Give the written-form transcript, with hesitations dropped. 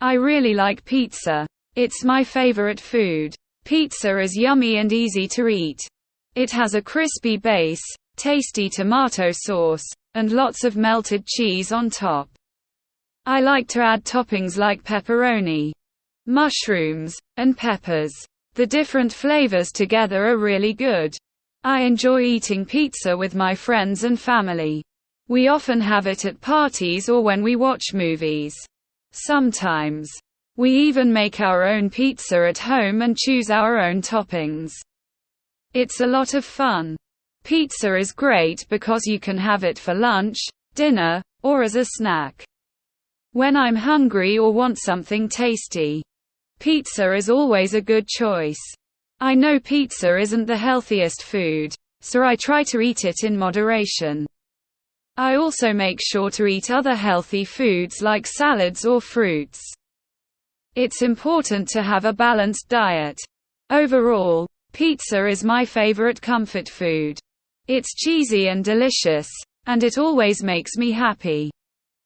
I really like pizza. It's my favorite food. Pizza is yummy and easy to eat. It has a crispy base, tasty tomato sauce, and lots of melted cheese on top. I like to add toppings like pepperoni, mushrooms, and peppers. The different flavors together are really good. I enjoy eating pizza with my friends and family. We often have it at parties or when we watch movies. Sometimes, we even make our own pizza at home and choose our own toppings. It's a lot of fun. Pizza is great because you can have it for lunch, dinner, or as a snack. When I'm hungry or want something tasty, pizza is always a good choice. I know pizza isn't the healthiest food, so I try to eat it in moderation. I also make sure to eat other healthy foods like salads or fruits. It's important to have a balanced diet. Overall, pizza is my favorite comfort food. It's cheesy and delicious, and it always makes me happy.